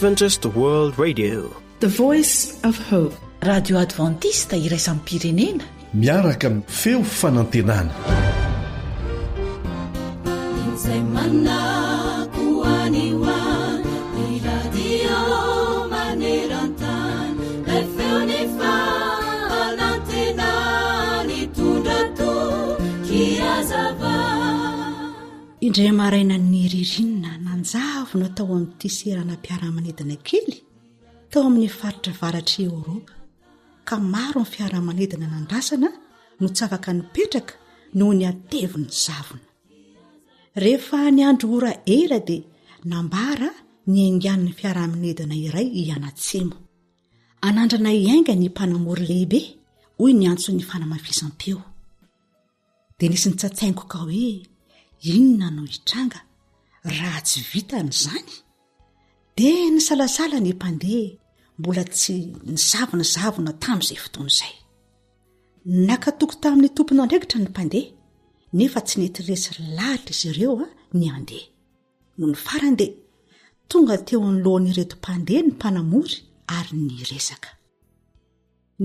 Adventist World Radio, the voice of hope. Radio Adventista iraisam pirenena miaraka amin'ny feo fanantenana. indray maraina ny ririnina nanjavona tao amin'ity serana mpiara-manidina kely tao amin'ny faritra varatra Eoropa, ka maro ny fiara-manidina nandrasana no tsy afaka nipetraka noho ny ateviny zavona. Rehefa ny andro ora ela dia nambara ny aingan'ny fiara-manidina iray ianatsemo. Anandrana iainga ny mpanamory lehibe hoy ny antson'ny fanamafisam-peo. Dia nisy nitsatsaingoka hoe inona no hitranga raha tsy vitan'izany. Dia ny salasala ny mpandeha mbola tsy nizavonazavona tamin'izay fotoana izay. Nakatoko tamin'ny tompony andraikitra ny mpandeha, nefa tsy nety resy lahatra izy ireo ny andeha. No ny farany dia tonga teo anoloan'ireto mpandeha ny mpanamory ary niresaka.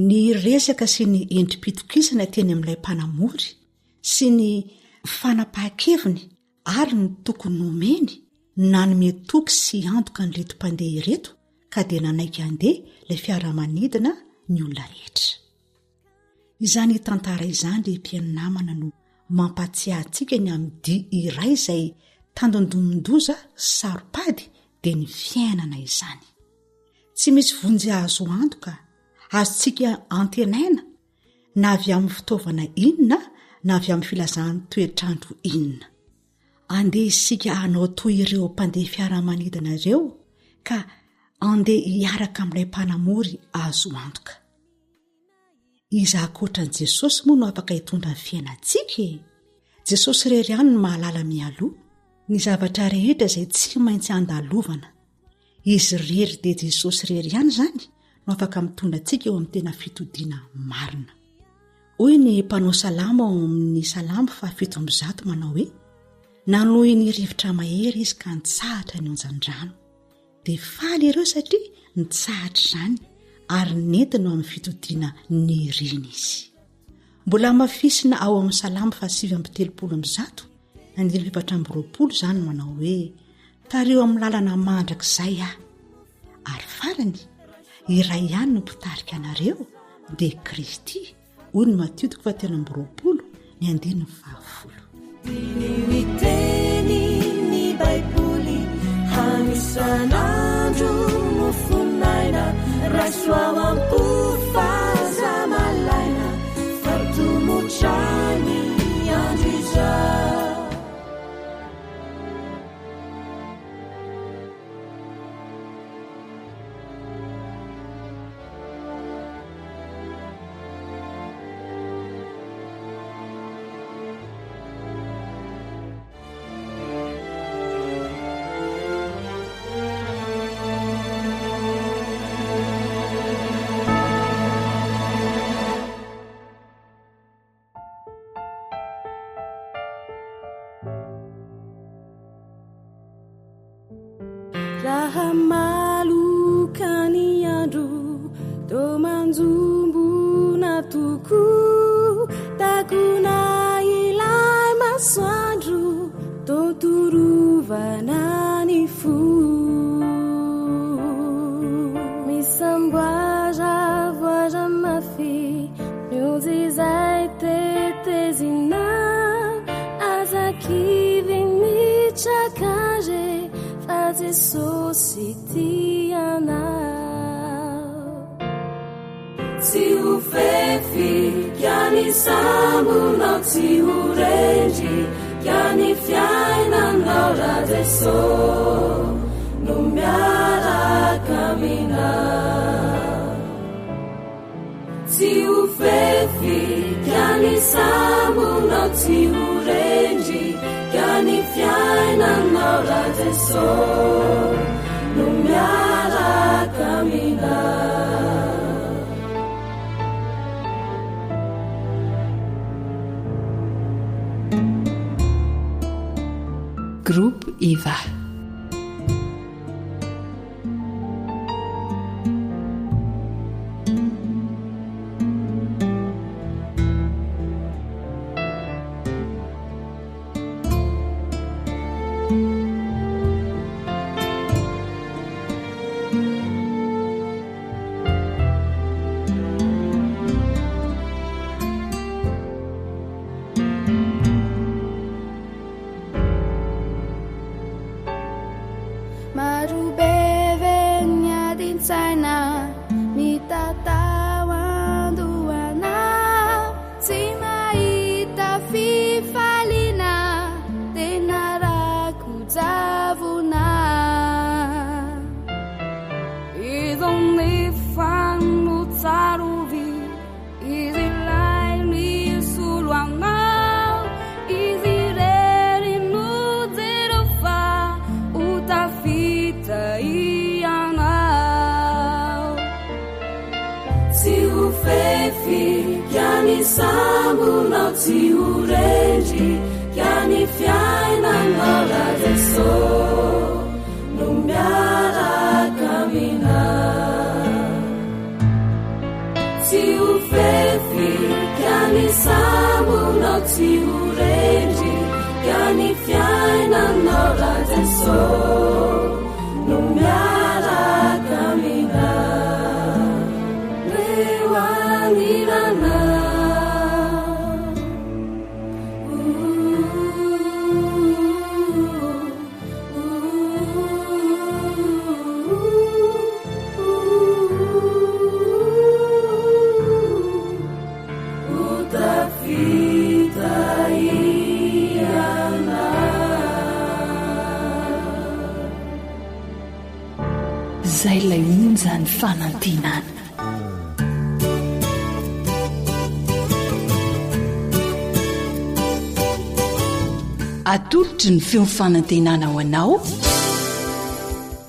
Niresaka sy ny endrim-pitokisana teny amin'ilay mpanamory sy ny fanapahan-keviny ary ny tokony nomeny nanome toky sy antoka nyreto mpandeha ireto, ka dia nanaiky andeha ilay fiara-manidina ny olona rehetra. Izany tantara izany dia mpianamana no mampatsiahy antsika ny amin'ny dia iray izay tandondondoza saropady dia ny fiainana izany. Tsy misy vonjy azo antoka, azontsika antenaina na avy amin'ny fitaovana inona na avy amin'ny filazahany toetrandro inona. Andeha isika hanao toy ireo mpandeha fiara-manidina ireo, ka andeha hiaraka amin'ilay mpanamory azo antoka. Iza ankoatran'i Jesosy moa no afaka hitondra ny fiainantsika? Jesosy irery ihany no mahalala mialoha ny zavatra rehetra izay tsy maintsy andalovana. Izy rery dia Jesosy irery ihany izany no afaka mitondra antsika eo amin'ny tena fitodiana marina. Hoy ny mpanao salama ao amin'ny salama 1:7 manao hoe: nanohy ny rivotra mahery izy ka nitsahatra ny onjan-drano. Dia faly ireo satria nitsahatra izany ary nentina amin'ny fitodiana ny riny izy. Mbola mafisina ao amin'ny salama 7:30 izany manao hoe: tareo amin'ny lalana mandrakizay aho, ary farany iray ihany no mpitarika anareo dia Kristy. Hoy ny Matteo 20:20. Miteny ny Baiboly hanisan'andro no fonaina, rasoao am-pofazamalaina, fartomotrany andro izao. Raha maluka ny andro to manjombona toko, takona ilay masoandro to torovana ny fo. Misamboaza voaza mafy miozy izay tetezina, azakivy mitrakaze fa Jesosy tianao. Tsy ho fefy kya ny sambonao, tsy ho rendry kya ny fiainanao, raha Jesosy no miaraka aminao. Tsy ho fefy kya ny sambonao, tsy ho rendry kya ny fiainanao, raha Jesosy no miaraka aminao. Groupe Eva. kiany sambonao tsy horendry kiany fiainanao rajeso no miaraka mina tsy ho fefy kiany sambonao tsy horendry kiany fiainanao rajeso no miaraka mina rewanirana zay lay onjany fanantenana atolotry ny feo fanantenana ho anao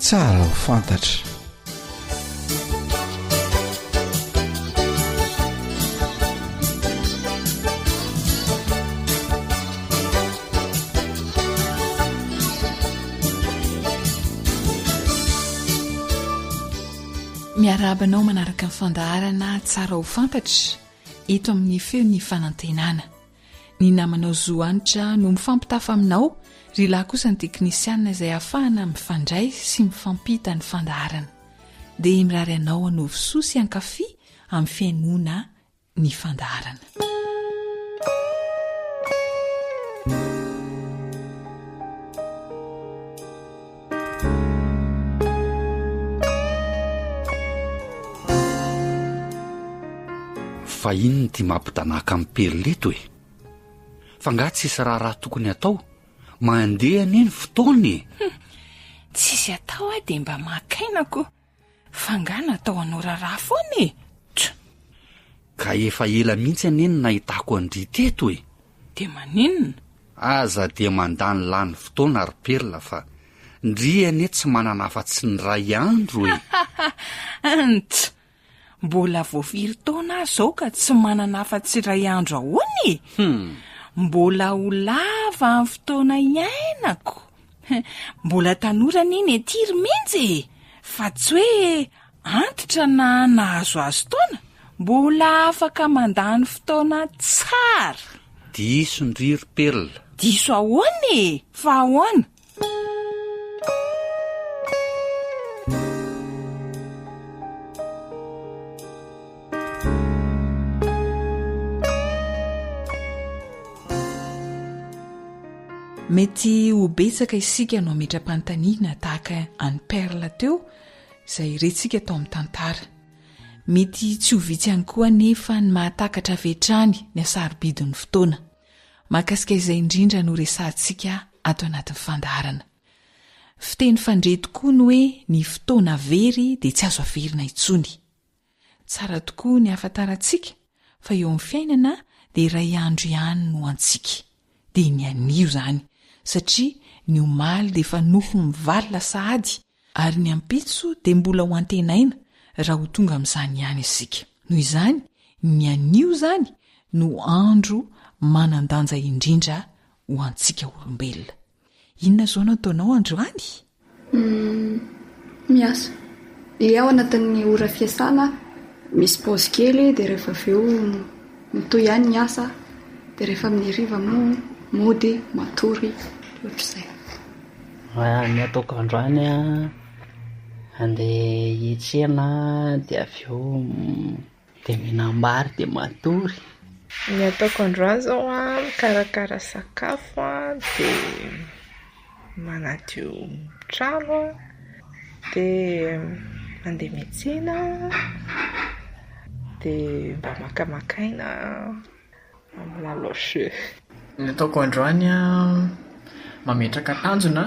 tsara ho fantatra miarabanao manaraka ny fandaharana tsara ho fantatra eto amin'ny feo ny fanantenana ny namanao zoanitra no mifampitafa aminao ry lahy kosa ny teknisianina izay ahafahana mifandray sy mifampita ny fandaharana dia mirary anao anovosoa sy ankafy amin'ny fiainoana ny fandaharana fa inony ty mampitanaka amin'ny perileto e fa nga tsisy raha tokony atao mandeha neny fotoany tsisy atao a dia mba makainako fa nga natao anao raha foana e ka efa ela mihitsy aneny nahitako andry teto e dia maninona aza dia mandany lany fotoana ary perla fa ndry ane tsy manana afa-tsy ny ray andro e ant mbola voafiry taona zao ka tsy manana afa-tsy ray andro ahoany mbola ho lava amin'ny fotoana iainako mbola tanorana iny etiry mihitsy fa tsy hoe antitra na nahazo azo taona mbola afaka mandany fotoana tsara diso ndriry perla diso ahoany fa ahoana mety ho betsaka isika no ametra-panontaniana tahaka any perla teo izay irentsika tao amin'ny tantara mety tsy ho vitsy ihany koa nefa ny mahatakatra avetrany ny asarobidin'ny fotoana mahakasika izay indrindra no resantsika ato anatin'ny fandaharana fiteny fandre tokoa no hoe ny fotoana very dia tsy azo averina intsony tsara tokoa ny ahafantarantsika fa eo amin'ny fiainana dia iray andro ihany no antsika dia ny anio izany satria ny omaly dia efa nofo mivalina sahady ary ny ampitso dia mbola ho antenaina raha ho tonga amin'izany ihany isika noho izany ny anio izany no andro manandanja indrindra ho antsika olombelona inona zao nataonao androany miasa ao anatin'ny ora fiasana misy paozy kely dia rehefa aveo mitoy ihany ny asa dia rehefa amin'ny riva mody matory ohatr'izay ny ataoko androany andeha hietsena dia aveo dia minambary dia matory ny ataoko androany zao mikarakara sakafo dia manadio trano dia mandeha mietsena dia mba makamakaina amin'ny laloshe ny ataoko androany mametraka tanjona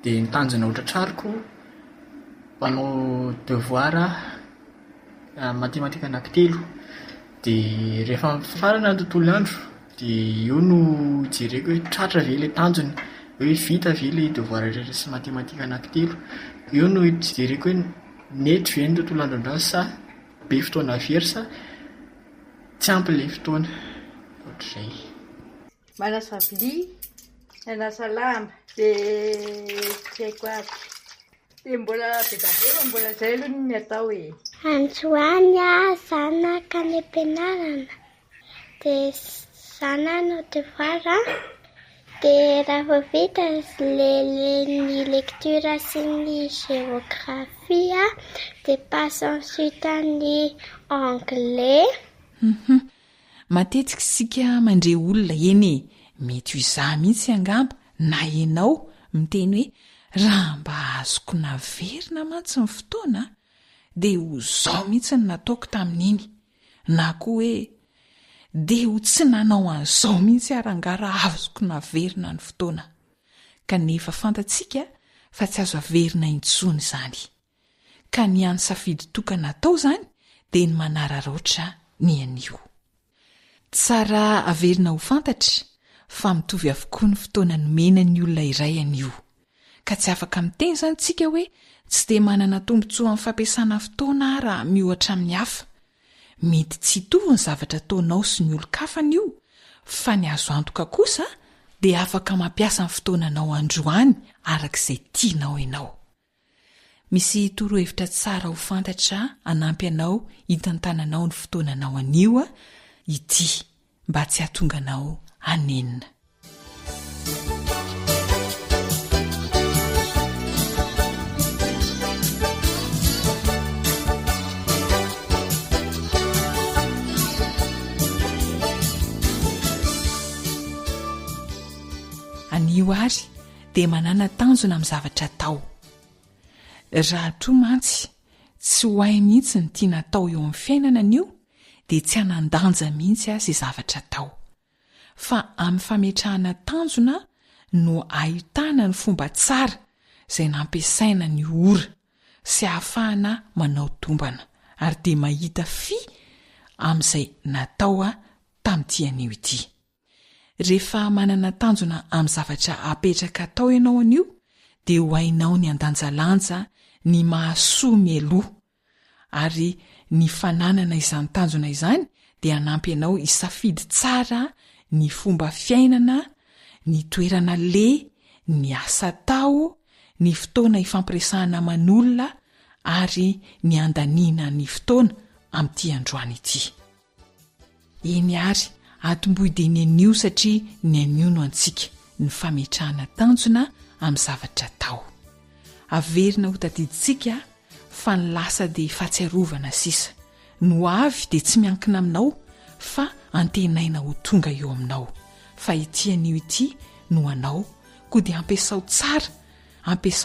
dia nitanjona ohatratrariko manao devoir matematika anankitelo dia rehefa farana ny tontolo andro dia eo no jereko hoe tratra ve ilay tanjona hoe vita ve ilay devoir rehetra sy matematika anankitelo eo no jereko hoe nety ve ny tontolo andro andrano sa be fotoana very sa tsy ampy le fotoana ohatr'izay. manasa vilia anasa lamba dia tsy haiko aby dia mbola bedabeba mbola izay aloha ny atao e. Androany zanaka ny am-pianarana dia zana no devoir dia raha vita ny lecture sy ny géographie dia passe ensuite ny anglais. Matetika sika mandre olona eny mety ho izaho mihitsy angamba na ianao miteny hoe raha mba azoko naverina mantsy ny fotoana dia ho zao mihitsy ny nataoko tamin'iny na koa hoe dia ho tsy nanao an'izao mihitsy arangara azoko naverina ny fotoana kanefa fantatsika fa tsy azo averina intsony izany ka ny any safidy tokana atao izany dia ny manararoatra ny anio. Tsara averina ho fantatra fa mitovy avokoa ny fotoana nomena ny olona iray anio ka tsy afaka miteny izany tsika hoe tsy dia manana tombontsoa amin'ny fampiasana fotoana raha miohatra amin'ny hafa. Mety tsy hitovy ny zavatra ataonao sy ny olon-kafana io fa ny azo antoka kosa dia afaka mampiasa ny fotoananao androany arak'izay tianao ianao. Misy torohevitra tsara ho fantatra anampy anao hitantananao ny fotoananao anio ity mba tsy hahatonganao hanenina. Anio ary dia manana tanjona amin'ny zavatra atao. Raha tomantsy tsy ho hay mihitsy ny tiana atao eo amin'ny fiainana anio dia tsy hanandanja mihitsy izay zavatra atao. Fa amin'ny fametrahana tanjona no ahitana ny fomba tsara izay nampiasaina ny ora sy ahafahana manao tombana ary dia mahita fi amin'izay natao tamin'ity anio ity. Rehefa manana tanjona amin'ny zavatra apetraka atao ianao anio dia ho hainao ny andanjalanja ny mahasoa mieloha ary ny fananana izany tanjona izany dia hanampy ianao hisafidy tsara ny fomba fiainana, ny toerana le, ny asa tao, ny fotoana ifampiresahana aman'olona ary ny andaniana ny fotoana amin'ity androany ity. Eny ary atomboide ny anio satria ny anio no antsika ny fametrahana tanjona amin'ny zavatra tao. Averina ho tadiditsika fa ny lasa dia fahatsiarovana sisa. No avy dia tsy miankina aminao fa antenaina ho tonga eo aminao. Fa ity anio ity no anao koa dia ampiasao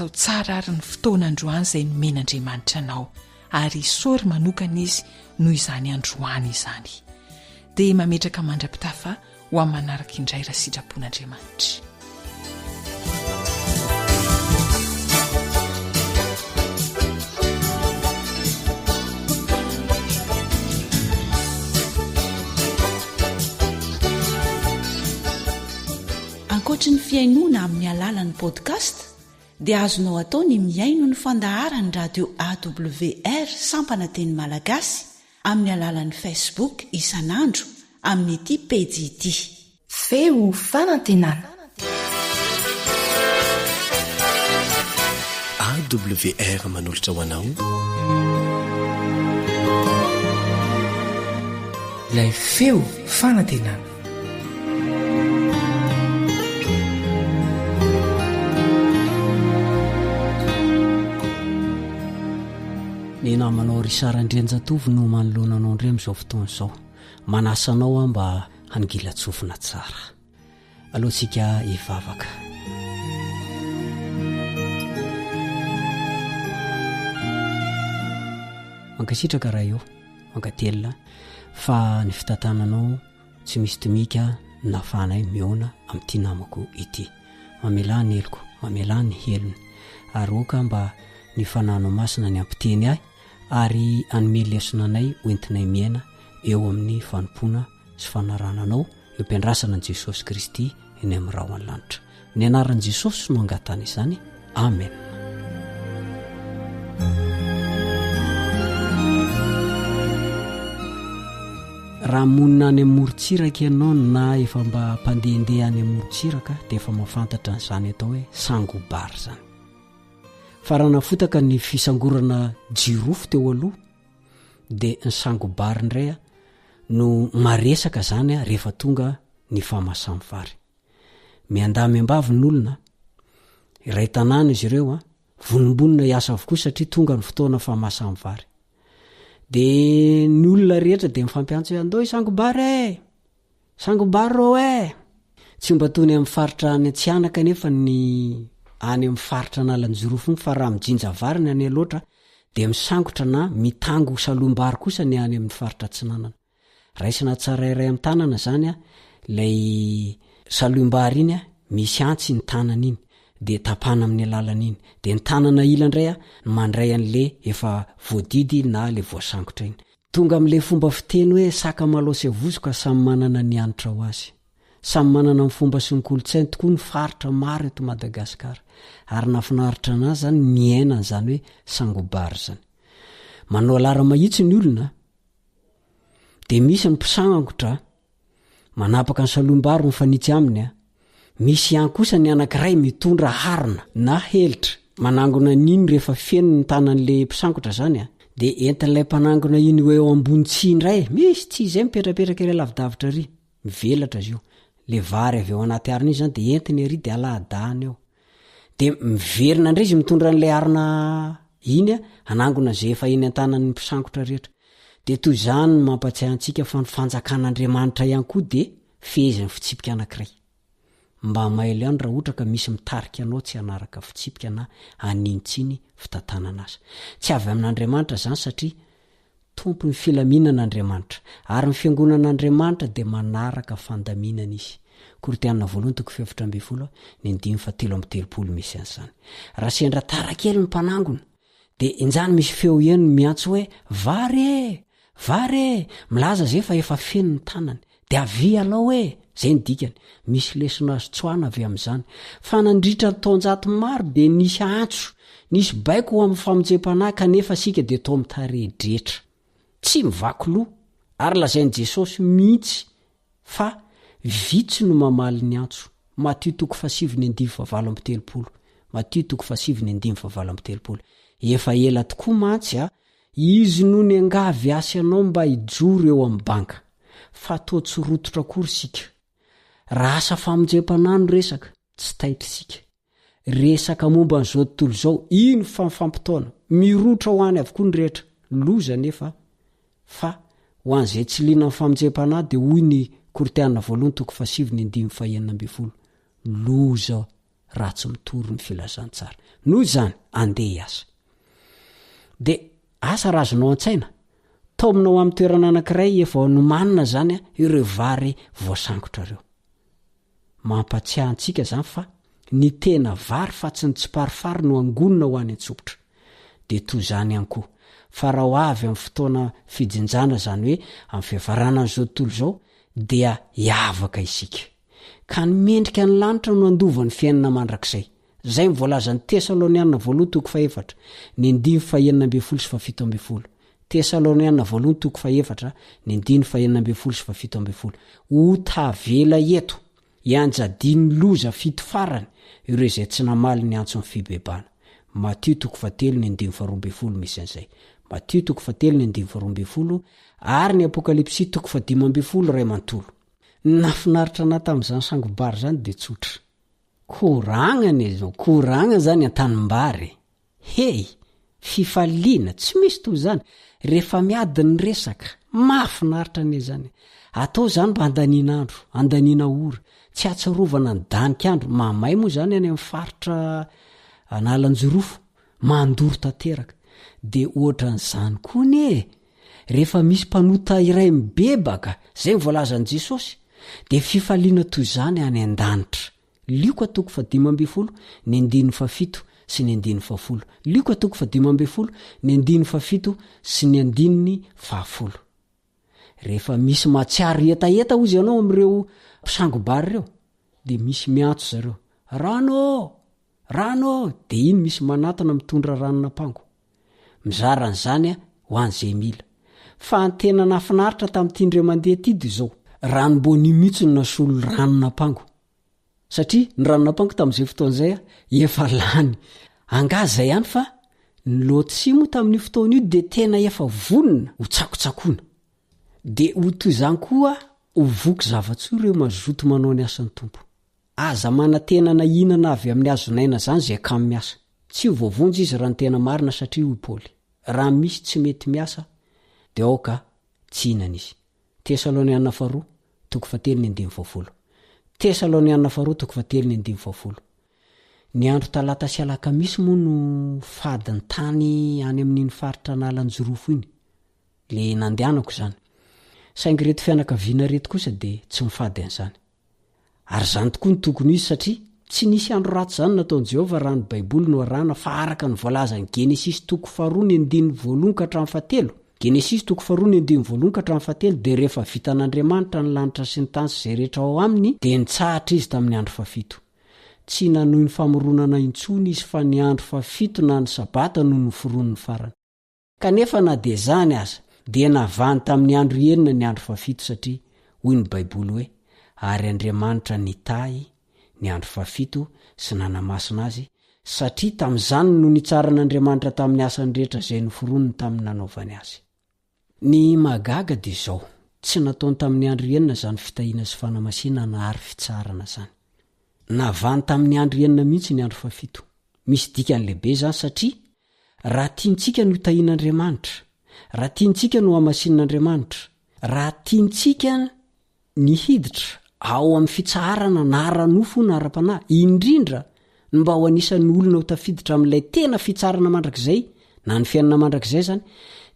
tsara ary ny fotoana androany izay nomen'Andriamanitra anao ary isory manokana izy noho izany androany izany. Dia mametraka mandrapitafa ho amin'ny manaraka indray raha sitrapon'Andriamanitra. Ankoatra ny fiainoana amin'ny alalan'ny podcast dia azonao atao ny miaino ny fandaharany radio AWR sampana teny malagasy amin'ny alalan'ny Facebook isanandro amin'ny ity pejy ity feo fanantenana. AWR manolotra ho anao ilay feo fanantenana. Ny namanao ry sarandrenjatovy no manoloananao indray amin'izao fotoana izao. Manasanao mba hangilatsofina tsara. Alohantsika hivavaka. Mankasitraka raha eo, mankatelina fa ny fitantananao tsy misy tomika nafanay miona amin'ity namako ity. Mamela ny heloko, mamela ny helony ary oka mba ny fanano masina ny ampiteny ahy ary anome lesonanay hoentinay miaina eo amin'ny fanompoana sy fanarananao eo ampiandrasana an'i Jesosy Kristy eny amin'ny rahona lanitra. Ny anaran'i Jesosy no angatana izany. Amen. raha monina any am'morontsiraka ianao na efa mba mpandehandeha any am'morontsiraka dia efa mahafantatra n'izany atao hoe sangobary zany. Fa raha nafotaka ny fisangorana jirofo teo aloha dia ny sangobary indray no maresaka zany rehefa tonga ny fahamasamivary. Miandamy-ambavy n'olona iray tanàna izy ireo vonombonina hiasa avokoa satria tonga ny fotoana fahamasamivary. De ny olona rehetra de mifampiantso hoe andao sangobary sangobary rô tsy mba tony amin'ny faritra any Tsianaka nefa ny any amin'ny faritra analanjirofo fa raha mijinjavary ny any loatra de misangotra na mitango salombary kosa ny any amin'ny faritra Tsinanana. Raisina tsara iray amin'ny tanana zany lay salombary iny misy antsy ny tanana iny de tapana amin'ny alalana iny de ny tanana ila indray mandray an'le efa voadidy na le voasangotra iny. Tonga amin'le fomba fiteny hoe saka malosy vozoka samy manana ny anitra ho azy. Samy manana ny fomba sy ny kolontsainy tokoa ny faritra maro eto Madagasikara ary nafinaritra anazy zany miaina zany hoe sangobary zany. Manao lara mahitsy ny olona de misy ny mpisangotra manapaka ny salombary mifanitsy aminy misy ihany kosa ny anankiray mitondra harina na helitra manangona n'iny rehefa feno ny tanan'le mpisangotra zany de entin'ilay mpanangona iny hoe eo ambony tsia indray misy tsia zay mipetrapetraka iray lavidavitra ry mivelatra izy io le vary avy eo anaty harina iny zany de entiny ery de alahadahany eo de miverina indray izy mitondra n'lay harina iny anangona zay efa eny an-tanan'ny mpisangotra rehetra. De toy zany mampatsiahy antsika fa ny fanjakan'Andriamanitra ihany koa de feheziny fitsipika anankiray. Mba mailo ihany raha ohatra ka misy mitarika anao tsy hanaraka fitsipika na anintsiny fitantanana azy. Tsy avy amin'Andriamanitra zany satria tompony filaminan'Andriamanitra ary ny fiangonan'Andriamanitra de manaraka fandaminana izy. Korintena 2:7 ny 5:13 misy an'izany. Raha sendra tara kely ny mpanangona de injany misy feo eno miantso hoe vary milaza zay fa efa feno ny tanany de avy alao zay ny dikany misy lesona azo tsoana avy amin'izany fa nandritra taonjato maro de nisy antso nisy baiko ho amin'ny famonjem-panahy kanefa sika de to mitaredretra tsy mivakoloha ary lazain'i Jesosy mihitsy fa vitsy no mamaly ny antso. Matthieu 7:7 Matthieu 7:7 efa ela tokoa mantsy izy no ny angavy asy anao mba hijoro eo amin'ny banka fa to tsy rototra kory sika. Raha asa famonjem-panahy no resaka tsy taitra sika. Resaka momba n'izao tontolo zao ino fa mifampitaona mirotra ho any avokoa ny rehetra loza nefa fa ho an'izay tsy liana amin'ny famonjem-panahy de hoy ny Korintena 2:7 loza raha tsy mitory ny filazantsara. Noho zany andeha hiasa. De asa razonao an-tsaina taominao amin'ny toerana anankiray efa nomanina zany ireo vary voasangotra reo. Mampatsiahy antsika zany fa ny tena vary fa tsy ny tsiparifary no angonina ho any an-tsopotra. De toy zany ihany koa fa raha ho avy amin'ny fotoana fijinjana zany hoe amin'ny fiavarana n'izao tontolo zao dia hiavaka isika ka ny mendrika ny lanitra no andovan'ny fiainana mandrakizay. Zay mivoalaza ny Tesalonianina 2:4 ny 5:9-17 Tesalonianina 2:4 ny 5:9-17 ho tavela eto ianjadiny loza fito farany ireo izay tsy namaly ny antso ny fibebana. Matthieu 7:12 misy an'izay. Matthieu 7:12 ary ny Apokalipsy 15 ray mantolo. Nafinaritra na tamin'izany sangobary zany de tsotra. Koragna zany an-tanimbary. Fifaliana tsy misy toy zany rehefa miady ny resaka mafinaritra ane zany. Atao zany mba andaniana andro, andaniana ora, tsy atsarovana ny danik'andro. Mamay moa zany any amin'ny faritra analanjirofo mandoro tanteraka. De ohatran'izany koa rehefa misy mpanota iray mibebaka zay voalazan'i Jesosy de fifaliana toy zany any an-danitra. Luka 5:17 ny 7 sy ny 10. Luka 5:17 ny 7 sy ny 10. Rehefa misy matsiary etaeta ozy ianao amin'ireo mpisangobary reo de misy miantso zareo rano de iny misy manatona mitondra ranona pango. Mizara n'izany ho an'izay mila fa ny tena nafinaritra tamin'ity mandeha tidy zao ranomboany mihitsy nasolo ranonampango satria ny ranonampango tamin'izay fotoan'izay efa lany angazay ihany fa ny lotsimo tamin'ny fotoana io de tena efa vonona ho tsakotsakoana de ho toy izany koa ho voky zavatsoa ireo mazoto manao ny asan'ny tompo aza manantena na inana avy amin'ny azonaina zany zay kamy miasa tsy ho voavonjy izy raha ny tena marina satria hoy Paoly raha misy tsy mety miasa de aoka tsy inana izy Tesalonianina 2:7 ny andro talata sy alakamisy moa no fadiny tany any amin'iny faritra nalanjorofo iny le nandehanako zany saingy reto fianakaviana reto kosa de tsy mifady an'izany ary zany tokoa ny tokony izy satria tsy nisy andro ratsy zany nataon'i Jehova raha ny baiboly no arahana fa araka ny voalaza ny Genesis 2:1-7 Genesis 2:1-7 de rehefa vita n'Andriamanitra ny lanitra sy ny tany sy zay rehetra ao aminy de nitsahatra izy tamin'ny andro fafito tsy nanohy ny famoronana intsony izy fa ny andro fafito na ny sabata no noforon'ny farany kanefa na de zany aza de navany tamin'ny andro enina ny andro fafito satria hoy ny baiboly hoe ary Andriamanitra nitahy ny andro fafito sy nanamasina azy satria tamin'izany no nitsaran'Andriamanitra tamin'ny asany rehetra zay noforoniny tamin'ny nanaovany azy ny magaga de zao tsy nataony tamin'ny andro enina zany fitahiana sy fanamasinana na ary fitsarana zany navany tamin'ny andro enina mihitsy ny andro fafito misy dikany lehibe zany satria raha tiantsika no tahian'Andriamanitra raha tiantsika no hamasinan'Andriamanitra raha tiantsika ny hiditra ao amin'ny fitsarana na ara-nofo na ara-panahy indrindra ny mba ho anisan'ny olona ho tafiditra amin'ilay tena fitsarana mandrakizay na ny fiainana mandrakizay zany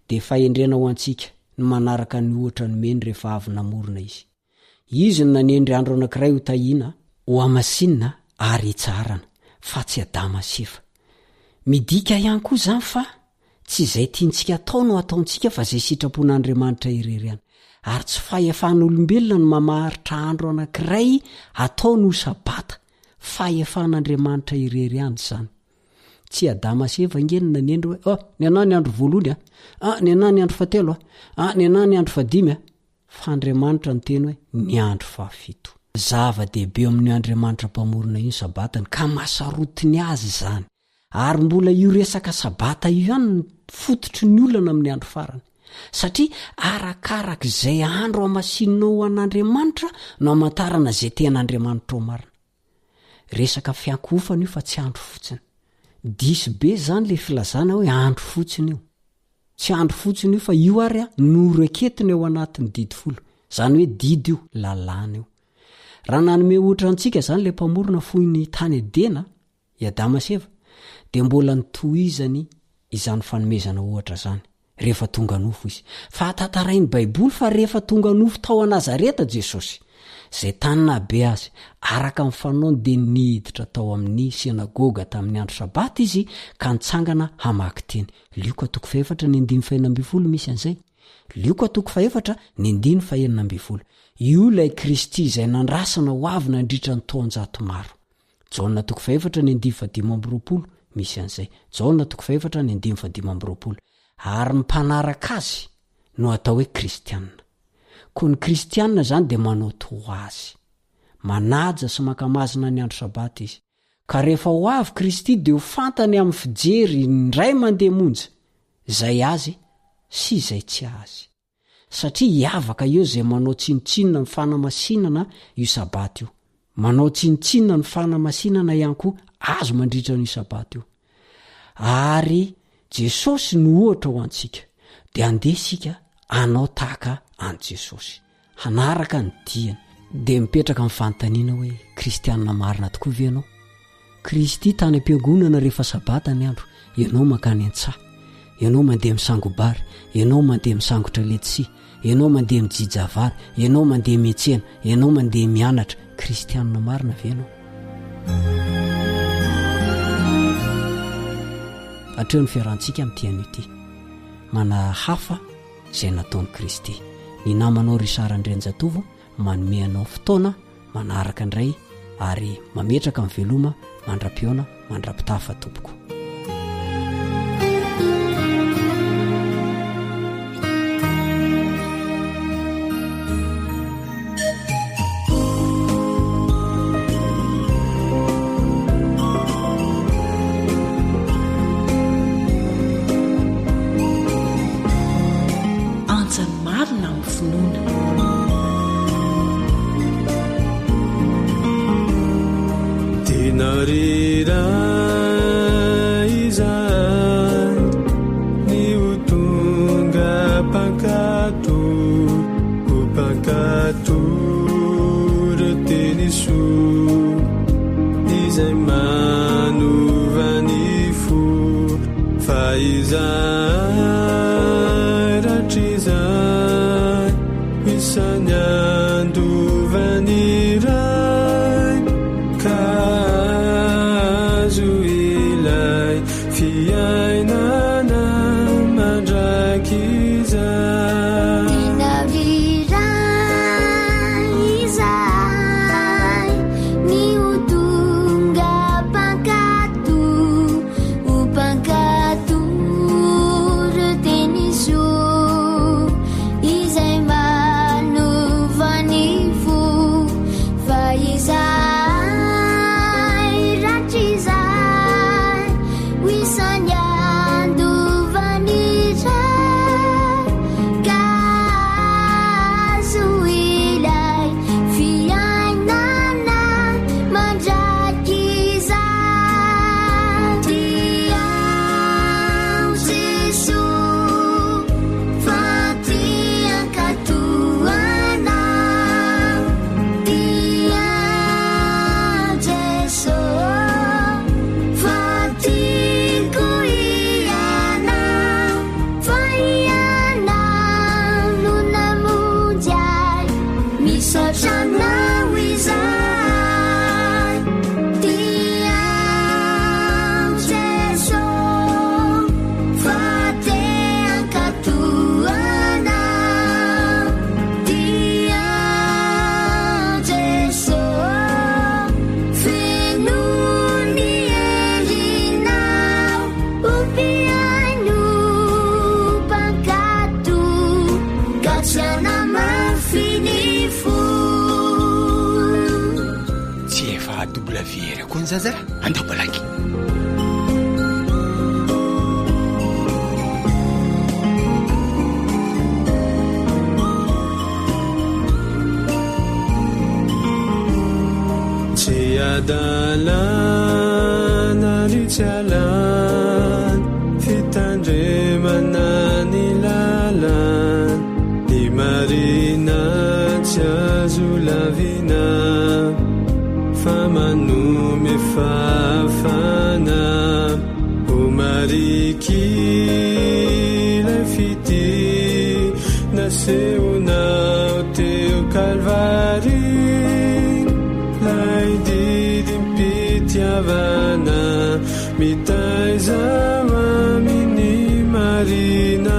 de fahendrena ho antsika ny manaraka ny ohatra nomeny rehefa avy namorona izy ny nanendry andro anankiray ho tahiana ho amasinina ary hitsarana fa tsy adama sy Eva midika ihany koa zany fa tsy izay tiantsika atao no ataontsika fa zay sitrapon'Andriamanitra irery ihany ary tsy fahefan'olombelona no mamaharitra andro anankiray atao no sabata fahefan'Andriamanitra irery ihany zany tsy adama sy Eva ingeny nanendry hoe ny anahy ny andro voalohany ny anahy ny andro fahatelo ny anahy ny andro fahadimy fa Andriamanitra ny teny hoe ny andro fahafito zava-dehibe amin'ny Andriamanitra mpamorona iny sabatany ka masarotiny azy zany ary mbola io resaka sabata io ihany ny fototry ny olana amin'ny andro farany satria arakarak'izay andro amasinao an'Andriamanitra no amantarana zay ten'Andriamanitra ao marina resaka fiankofana io fa tsy andro fotsiny disy be zany le filazana hoe andro fotsiny io tsy andro fotsiny io fa io ary noreketiny ao anatin'ny didy folo zany hoe didy io lalàna io raha nanome ohatra antsika zany le mpamorona foy ny tany edena i Adama sy Eva de mbola nitohizany izany fanomezana ohatra zany rehefa tonga nofo izy fa tantarainy baiboly fa rehefa tonga nofo tao a Nazareta Jesosy zay tany nabe azy araka amin'ny fanaony de niditra tao amin'ny sinagoga tamin'ny andro sabata izy ka nitsangana hamaky teny Lioka 4:4 misy an'izay Lioka 4:4 io lay Kristy izay nandrasana ho avy nandritra ny taonjato maro Jaona 4:15 misy an'izay Jaona 4:15 ary ny mpanaraka azy no atao hoe kristianina ko ny kristianina zany de manao to azy manaja sy makamazina ny andro sabata izy ka rehefa ho avy Kristy de ho fantany amin'ny fijery ndray mandeha monja zay azy sy izay tsy azy satria hiavaka eo zay manao tsinitsinina ny fanamasinana io sabata io manao tsinitsinina ny fanamasinana ihany koa azo mandritra n'io sabata io ary Jesosy no ohatra ho antsika de andeha sika anao tahaka an Jesosy hanaraka ny diany de mipetraka amin'ny fanontaniana hoe kristianina marina tokoa ve ianao Kristy tany am-piangonana rehefa sabata ny andro ianao mankany an-tsaha ianao mandeha misangobary ianao mandeha misangotra letsia ianao mandeha mijijavary ianao mandeha miantsena ianao mandeha mianatra kristianina marina ve ianao atreo ny fiarantsika amin'ity ity mana hafa zay nataony Kristy ny namanao Risarandrenjatovo manome anao fotoana manaraka indray ary mametraka amin'ny veloma mandra-piona mandra-pitafa tompoko zaza andabalaky tsy adalana ry tsy alan fitandremana ny lalan ny marina tsy azo lavina fa manome fafana o mariky lay fity naseonao teo kalvari lay didimpitiavana mitaizaho aminy marina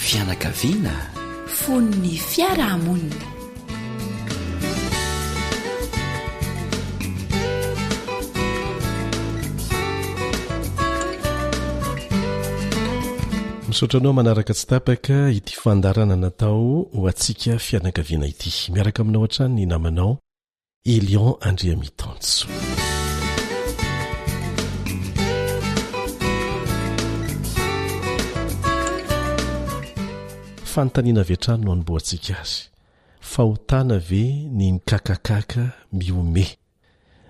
fianakaviana fon'ny fiarahamonina misaotranao manaraka tsy tapaka ity fandarana natao ho atsika fianakaviana ity miaraka aminao hatrany ny namanao Elion Andriamitanso. Fanontaniana vetrano no anomboantsika azy. Fahotana ve ny mikakakaka miome?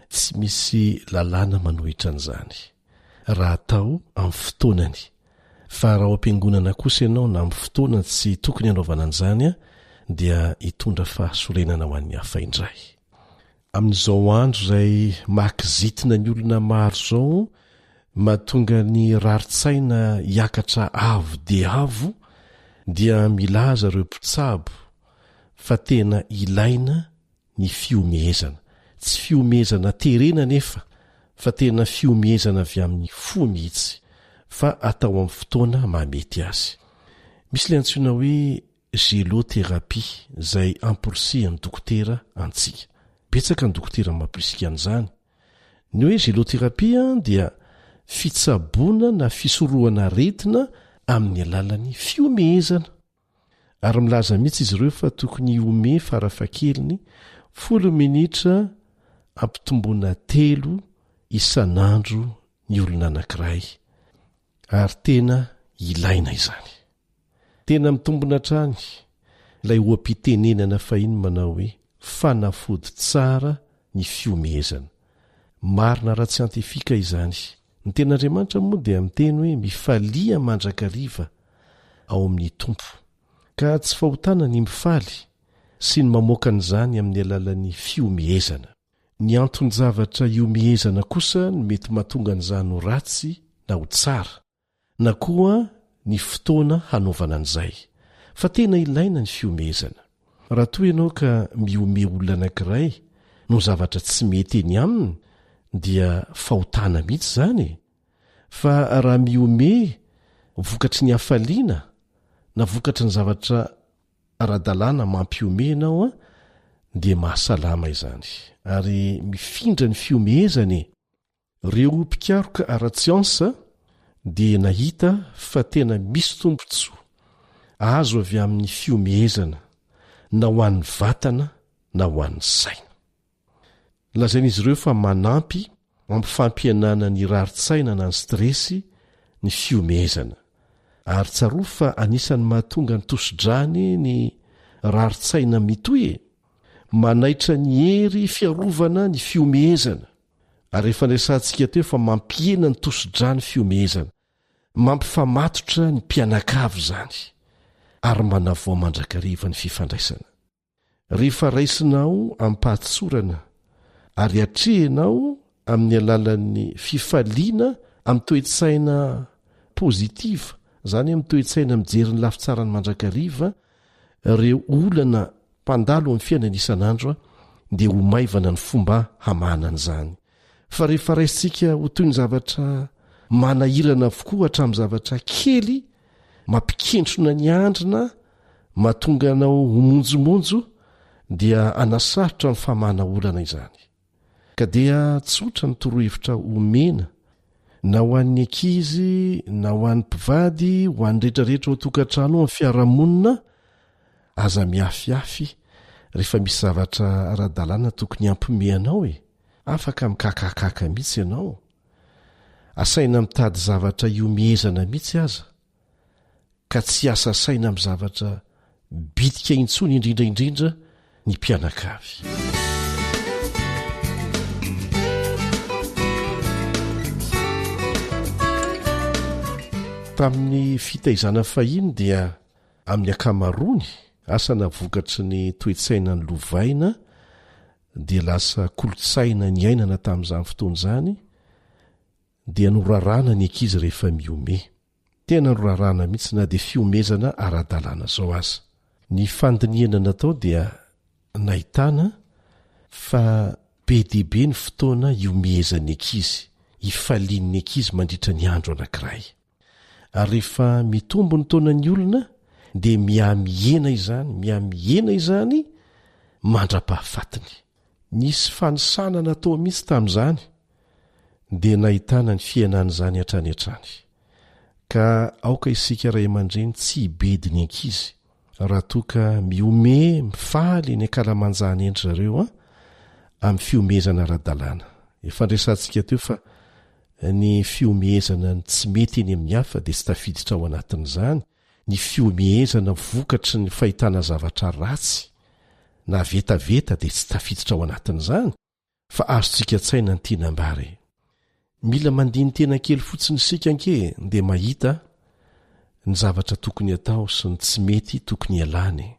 Tsy misy lalàna manohitra an'izany raha atao amin'ny fotoanany. Fa raha ampiangonana kosa ianao na amin'ny fotoana tsy tokony hanaovana an'izany dia hitondra fahasorenana ho an'ny hafa indray. Amin'izao andro izay mahakizitina ny olona maro izao, mahatonga ny raritsaina hiakatra avo dia avo, dia milaza ireo mpitsabo fa tena ilaina ny fiomehezana. Tsy fiomehezana terena nefa, fa tena fiomehezana avy amin'ny fo mihitsy, fa atao amin'ny fotoana mahamety azy. Misy ilay antsoina hoe gelothérapie izay amporisihany dokotera antsika. Betsaka ny dokotera mamporisika an'izany. Ny hoe gelothérapie dia fitsaboana na fisorohana aretina amin'ny alalan'ny fiomehezana. Ary milaza mihitsy izy ireo fa tokony ome farafahakeliny 10 minitra ampitomboana 3 isan'andro ny olona anankiray. Ary tena ilaina izany. Tena mitombona hatrany ilay oam-pitenenana fahiny manao hoe fanafody tsara ny fiomehezana. Marina ara-tsiantifika izany. Ny ten'Andriamanitra moa dia miteny hoe mifalia mandrakariva ao amin'ny tompo. Ka tsy fahotana ny mifaly sy ny mamoaka an'izany amin'ny alalan'ny fiomehezana. Ny antony zavatra iomehezana kosa no mety mahatonga an'izany ho ratsy na ho tsara, na koa ny fotoana hanaovana an'izay. Fa tena ilaina ny fiomehezana. Raha toa ianao ka miome olona anankiray no zavatra tsy mety eny aminy, dia fahotana mihitsy izany. Fa raha miome vokatry ny hafaliana na vokatry ny zavatra ara-dalàna mampiome ianao dia mahasalama izany. Ary mifindra ny fiomehezana. Ireo mpikaroka ara-tsiansa dia nahita fa tena misy tombontsoa azo avy amin'ny fiomehezana, na ho an'ny vatana na ho an'ny saina. Lazain'izy ireo fa manampy ampifampianana ny raritsaina na ny stresy ny fiomehezana. Ary tsaroa fa anisany mahatonga ny tosi-drany ny raritsaina mitohy. Manaitra ny hery fiarovana ny fiomehezana. Ary efa nresantsika teo fa mampiena ny tosi-drany fiomehezana, mampifamatotra ny mpianakavy izany, ary manavao mandrakariva ny fifandraisana. Rehefa raisinao amin'ny pahatsorana ary atrehinao amin'ny alalan'ny fifaliana amin'ny toe-tsaina pozitiva, izany amin'ny toe-tsaina mijery ny lafitsarany mandrakariva, ireo olana mpandalo amin'ny fiainana isan'andro dia ho maivana ny fomba hamana an'izany. Fa rehefa raisintsika ho toy ny zavatra manahirana avokoa hatramin'ny zavatra kely, mampikentrona ny andrina, mahatonga anao homonjomonjo, dia anasarotra ny famana olana izany. Ka dia tsotra ny torohevitra omena, na ho an'ny ankizy, na ho an'ny mpivady, ho an'ny rehetrarehetra ho tokantrano amin'ny fiarahamonina, aza miafiafy rehefa misy zavatra ara-dalàna tokony hampimeanao afaka mikakakaka mihitsy ianao. Asaina mitady zavatra iomehezana mihitsy aza, ka tsy asa saina amin'ny zavatra bitika intsony indrindraindrindra ny mpianakavy. Tamin'ny fitaizana fahiny dia amin'ny akamarony asana vokatry ny toe-tsaina ny lovaina dia lasa kolotsaina ny ainana tamin'izany fotoana izany, dia norarana ny ankizy rehefa miome. Tena norarana mihitsy na dia fiomezana ara-dalàna zao aza. Ny fandiniana natao dia nahitana fa be diabe ny fotoana iomezan'ny ankizy, ifalian'ny ankizy mandritra ny andro anankiray. Ary rehefa mitombo ny taonan'ny olona dia miamiena izany mandra-pahafatiny. Nisy fanisana natao mihitsy tamin'izany dia nahitana ny fiainan'izany hatrany hatrany. ka aoka isika ray aman-dreny tsy ibediny ankizy raha toka miome mifaly ny akalamanjahany endry zareo amin'ny fiomezana ara-dalàna. Efa ndraisantsika teo fa ny fiomezana ny tsy mety eny amin'ny hafa dia tsy tafiditra ao anatin'izany. Ny fiomezana vokatry ny fahitana zavatra ratsy na vetaveta dia tsy tafiditra ao anatin'izany, fa azontsika tsaina ny tianambary. Mila mandiny tena kely fotsiny sika anke dia mahita ny zavatra tokony atao sy ny tsy mety tokony alany.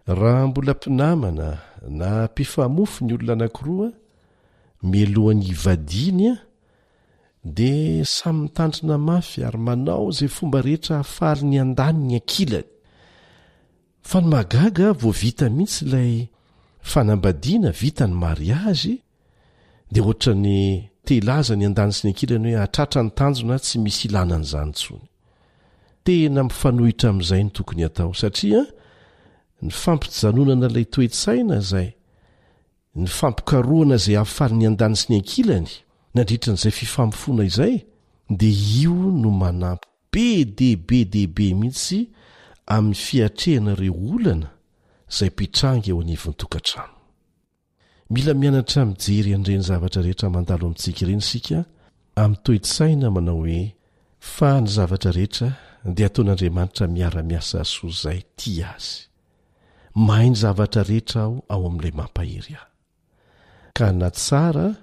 Raha mbola mpinamana na mpifamofo ny olona anankiroa mialohan'ny ivadiny dia samy mitandrina mafy ary manao izay fomba rehetra hahafaly ny andany ny ankilany. Fa ny magaga vao vita mihitsy ilay fanambadiana, vita ny mariazy, dia ohatra ny telaza ny andany sy ny ankilany hoe hatratra ny tanjona tsy misy ilanan'izany intsony. Tena mifanohitra amin'izay ny tokony atao satria ny fampijanonana ilay toe-tsaina izay, ny fampikaroana izay hahafaly ny andany sy ny ankilany nandritra n'izay fifamofona izay, dia io no manampy be dehibe mihitsy amin'ny fiatrehana ireo olana izay pitranga eo anivon'ny tokantrano. Mila mianatra mijery an'ireny zavatra rehetra mandalo amintsika ireny sika amin'ny toe-tsaina manao hoe fa ny zavatra rehetra dia ataon'Andriamanitra miara-miasa soa izay tia azy. Mahay ny zavatra rehetra ao amin'ilay mampahery ahy. Ka na tsara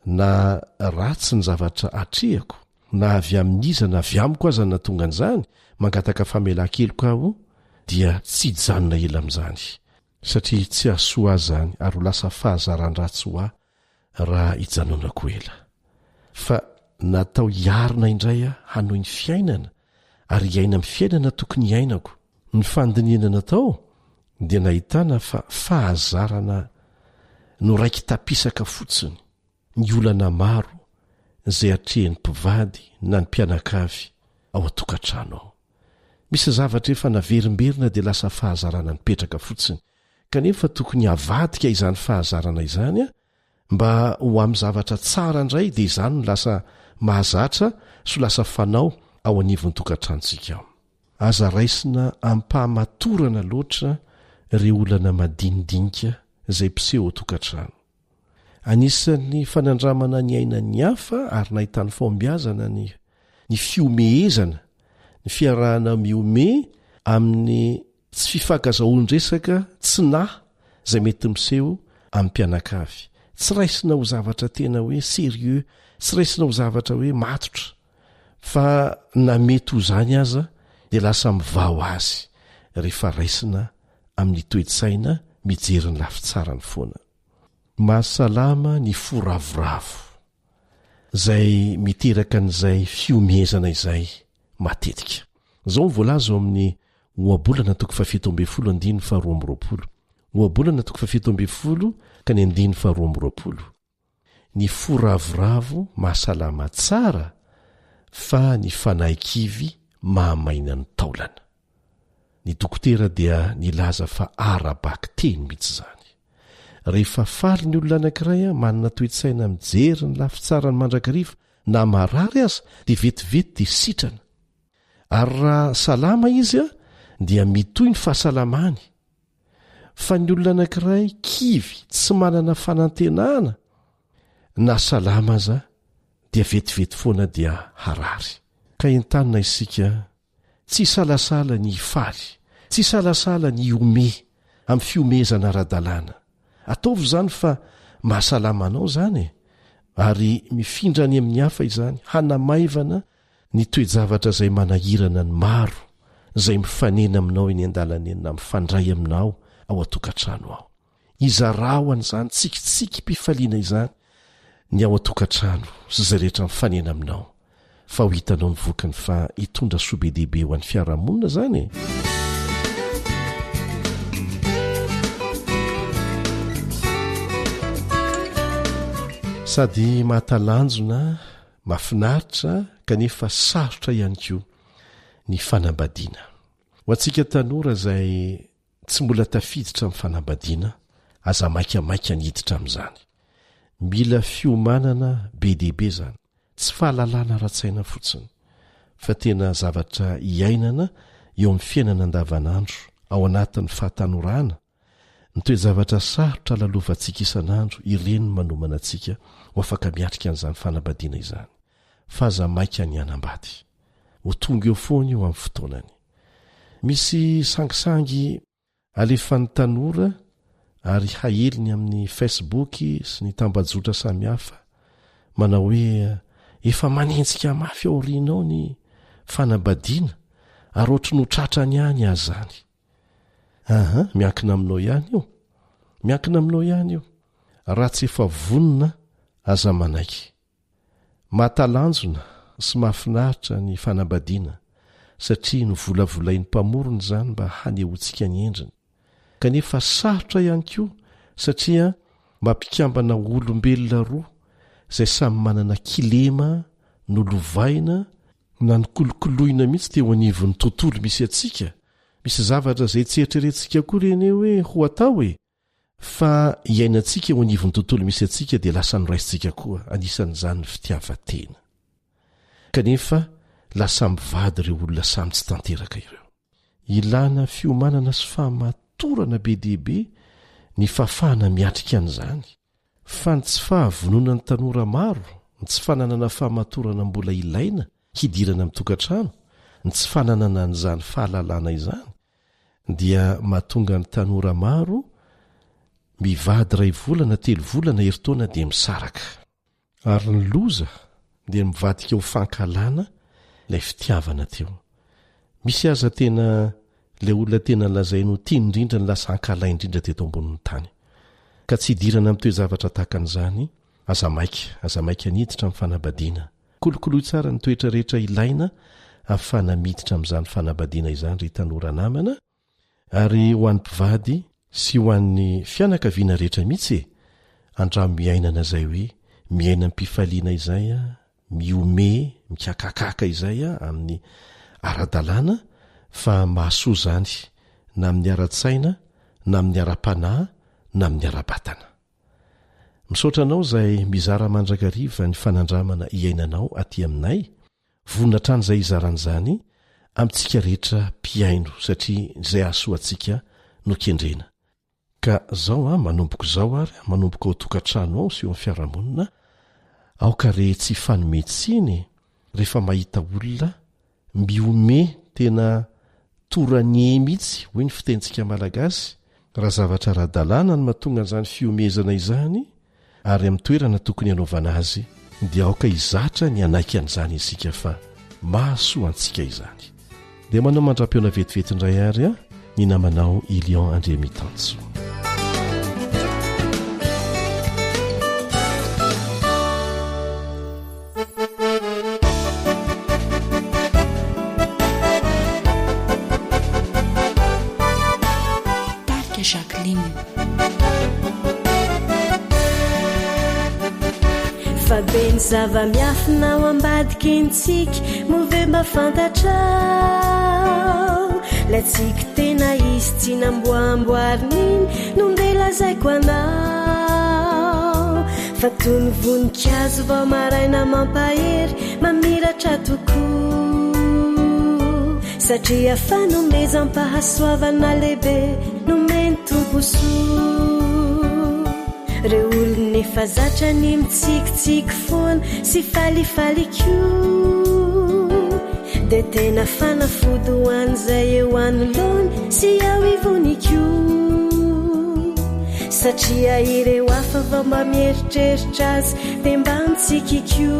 na ratsy ny zavatra atrehako, na avy amin'iza na avy amiko aza na tonga an'izany mangataka famelan-keloko aho, dia tsy hijanona ela amin'izany satria tsy hahasoa azy zany ary ho lasa fahazaran-dratsy ho ahy raha hijanonako ela. Fa natao hiarina indray hanohy ny fiainana ary hiaina amin'ny fiainana tokony hiainako. Ny fandiniana natao dia nahitana fa fahazarana no raiky tapisaka fotsiny ny olana maro izay atrehan'ny mpivady na ny mpianakavy ao an-tokantrano ao. Misy zavatra efa naverimberina dia lasa fahazarana nipetraka fotsiny, kanefa tokony havadika izany fahazarana izany mba ho amin'ny zavatra tsara indray, dia izany no lasa mahazatra sy lasa fanao ao anivon'ny tokantranontsika ao. Aza raisina ampahamatorana loatra ireo olana madinidinika izay mpiseho ao-tokantrano. Anisan'ny fanandramana ny ainan'ny hafa ary nahitany fahombiazana ny fiomehezana, ny fiarahana miome amin'ny tsy fifankazahoan-dresaka tsy nahy izay mety miseho amin'ny mpianakavy. Tsy raisina ho zavatra tena hoe serieux, tsy raisina ho zavatra hoe matotra, fa na mety ho zany aza dia lasa mivao azy rehefa raisina amin'ny toe-tsaina mijery ny lafitsara ny foana. Mahasalama ny foravoravo izay miteraka n'izay fiomezana izay matetika. Izao voalaza ao amin'ny Ohabolana 7:12. Ohabolana 7:12. Ny foravoravo mahasalama tsara fa ny fanahy-kivy mahamaina ny taolana. Ny dokotera dia nilaza fa ara-bakteny mihitsy zany. Rehefa faly ny olona anankiray manana toe-tsaina mijery ny lafitsara ny mandrakariva na marary aza dia vetivety dia sitrana. Ary raha salama izy dia mitohy ny fahasalamany. Fa ny olona anankiray kivy tsy manana fanantenana na salama aza dia vetivety foana dia harary. Ka entanina isika tsy salasala ny faly, tsy salasala ny ome amin'ny fiomezana ara-dalàna. Ataovy izany fa mahasalamanao izany ary mifindra any amin'ny hafa izany hanamaivana ny toe-javatra izay manahirana ny maro izay mifanena aminao eny an-dalana eny na mifandray aminao ao an-tokantrano ao. Izarao an'izany tsikitsiky mpifaliana izany ny ao an-tokantrano sy izay rehetra mifanena aminao, fa ho hitanao ny vokany fa hitondra soa be dehibe ho an'ny fiarahamonina izany. Sady mahatalanjona, mahafinaritra kanefa sarotra ihany koa ny fanambadiana. Ho antsika tanora izay tsy mbola tafiditra amin'ny fanambadiana, aza maikamaika niditra amin'izany. Mila fiomanana be dehibe izany, tsy fahalalana ara-tsaina fotsiny, fa tena zavatra iainana eo amin'ny fiainana andavanandro ao anatin'ny fahatanorana ny toe-zavatra sarotra lalovantsika isan'andro ireny manomana antsika ho afaka miatrika an'izany fanambadiana izany fa aza maika ny anambady ho tonga eo foana io amin'ny fotoanany. Misy sangisangy alefan'ny tanora ary haheliny amin'ny Facebook sy ny tambajotra samihafa manao hoe efa manenjika mafy aorianao ny fanambadiana ary ohatry no tratrany ihany azy zany. Miankina aminao ihany io. Miankina aminao ihany io. Raha tsy efa vonona aza manaiky. Mahatalanjona sy mahafinaritra ny fanambadiana satria no volavolain'ny mpamorony zany mba hanehoantsika ny endriny. Kanefa sarotra ihany koa satria mampikambana olombelona roa izay samy manana kilema nolovaina na ny kolokoloina mihitsy teo anivon'ny tontolo misy atsika. Misy zavatra izay tsy eritreretintsika koa reny hoe ho atao hoe fa iainantsika eo anivon'ny tontolo misy atsika dia lasa noraisintsika koa anisan'izany ny fitiavan-tena. Kanefa lasa mivady ireo olona samy tsy tanteraka ireo. Ilana fiomanana sy fahamatorana be dehibe ny fafahana miatrika an'izany. Fa ny tsy fahavonona ny tanora maro, ny tsy fananana fahamatorana mbola ilaina hidirana amin'ny tokantrano, ny tsy fananana an'izany fahalalana izany dia mahatonga ny tanora maro mivady 2 volana 3 volana heritaona dia misaraka. Ary ny loza dia mivadika ho fankalana ilay fitiavana teo. Misy aza tena ilay olona tena lazaino tiany indrindra ny lasa hankala indrindra teto ambonin'ny tany. Ka tsy hidirana amin'ny toe-zavatra tahaka an'izany, aza maika niditra amin'ny fanambadiana. Kolokoloy tsara ny toetra rehetra ilaina ahafana miditra amin'izany fanambadiana izany ry tanora namana, ary ho an'ny mpivady sy ho an'ny fianakaviana rehetra mihitsy andramo miainana izay hoe miaina mpifaliana izay miome mikakakaka izay amin'ny ara-dalàna fa mahasoa zany na amin'ny ara-tsaina na amin'ny ara-panahy na amin'ny ara-batana. Misaotra anao izay mizara mandrakariva ny fanandramana iainanao aty aminay, voninatra an'izay izaran'izany amintsika rehetra mpiaino satria izay ahasoa antsika no kendrena. Ka zao manomboka zao ary manomboka ao tokantrano ao sy eo amin'ny fiarahamonina, aokare tsy fanometsiny rehefa mahita olona miome tena toranie mihitsy hoy ny fitentsika malagasy, raha zavatra ara-dalàna ny mahatonga an'izany fiomezana izany ary amin'ny toerana tokony hanaovana azy dia aoka izatra ny anaiky an'izany isika fa mahasoa antsika izany. Dia manao mandram-peona vetivety indray ary ny namanao Ilion Andriamitanso. Fabeny zava-miafina ao ambadiky ntsika move mba fantatrao latsika tena izy tsy namboamboarin'iny nombela zaiko anao fa toy ny voninkazo vao maraina mampahery mamiratra tokoa satria fanomezam-pahasoavana lehibe nomeny tomposoa reo olona efa zatra ny mitsikitsiky foana sy falifaliko de tena fanafody ho an'izay eo anolony sy ao ivoniko satria ireo hafa vao mba mieritreritra azy de mba mitsikiko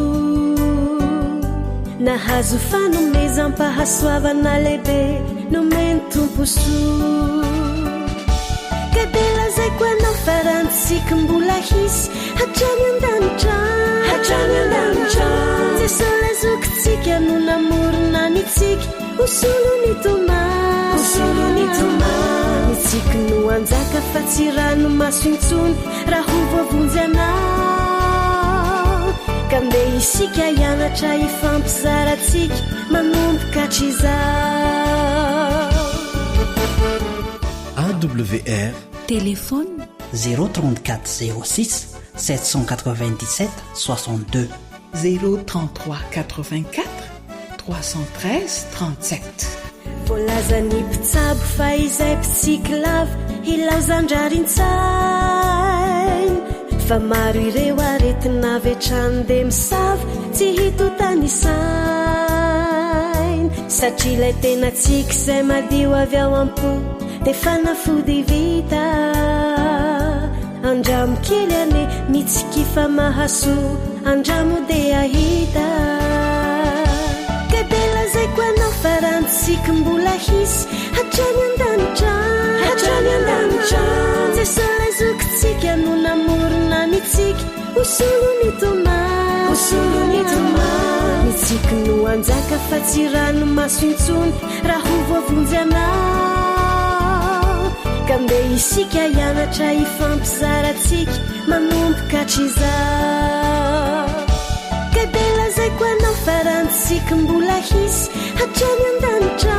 nahazo fanomezam-pahasoavana lehibe nomeny tomposoa ka de lazaiko anao farantsika mbola hisy hatrany an-danitra jesolazokintsika no namorona nitsika usuluni toma nitsika no anjaka fa tsy rano maso intsony raha ho voavonjy anao ka mbe isika hianatra ifampizaratsika manomboka hatr'izao. AWR téléphone 034 06 797 62 033 84 313 37. Voalaza ny mpitsabo fa izay mpitsika lava ilaozan-drarin-tsainy fa maro ireo aretina vetrany dia misava tsy hitotany sainy satria ilay tena tsika izay madio avy ao am-po dia fanafody vita andramo kely ane mitsikifa mahasoa andramo dia ahita kabela zay ko anao farantsika mbola hisy hatrany an-danitra jesosy zokitsika no namorona nitsika osolony toma nitsika no anjaka fa tsy rano maso intsony raha ho voavonjy anao ka mbe isika hianatra ifampizaratsika manomboka hatrizao kabela zay ko anao farantsika mbola hisy hatrany an-danitra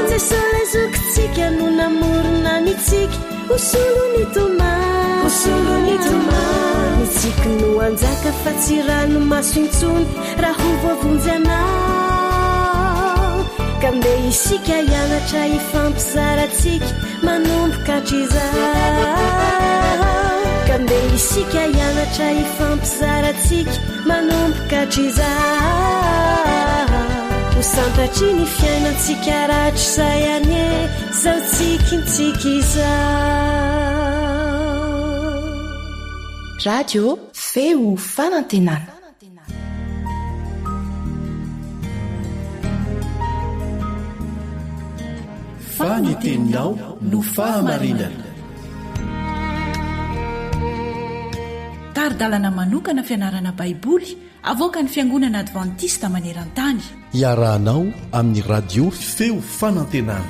jesosy zokitsika no namorona nitsika osolony toma nitsika no anjaka fa tsy rano maso intsony raha ho voavonjy anao ka mbe isika hianatra ifampizaratsika manomboka hatrizao ka mbe isika hianatra ifampizaratsika manomboka hatrizao ho santatry ny fiainantsika ratry zay anye zao tsikintsika izao. Radio feo fanantenana. Faniteninao no fahamarinana. Taridalana manokana fianarana baiboly avoaka ny fiangonana advantista maneran-tany. Iarahanao amin'ny radio feo fanantenana.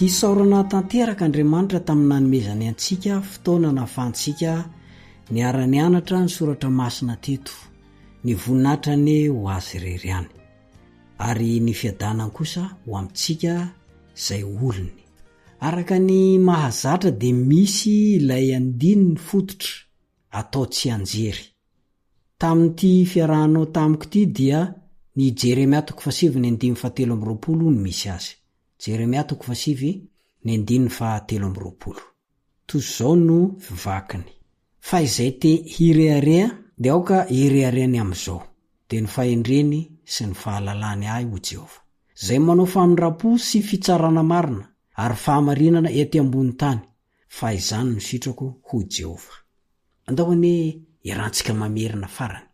hisaorana tanteraka Andriamanitra tamin'ny nanomezany antsika fotoana nahafahantsika ny ara-ny anatra ny soratra masina teto, ny voninatrany ho azy irery ihany, ary ny fiadanany kosa ho amintsika izay olony. Araka ny mahazatra dia misy ilay andiny ny fototra atao tsy anjery. Tamin'ity fiarahanao tamiko ity dia ny Jeremia 7:17 no misy azy. Jeremia 7:17 toy izao no vivakiny: fa izay te hirearea dia aoka hireareany amin'izao, dia ny fahendreny sy ny fahalalany ahy ho Jehova, izay manao famindrapo sy fitsarana marina ary fahamarinana ety ambony tany, fa izany no sitrako ho Jehova. Andahoany irantsika mamerina farany: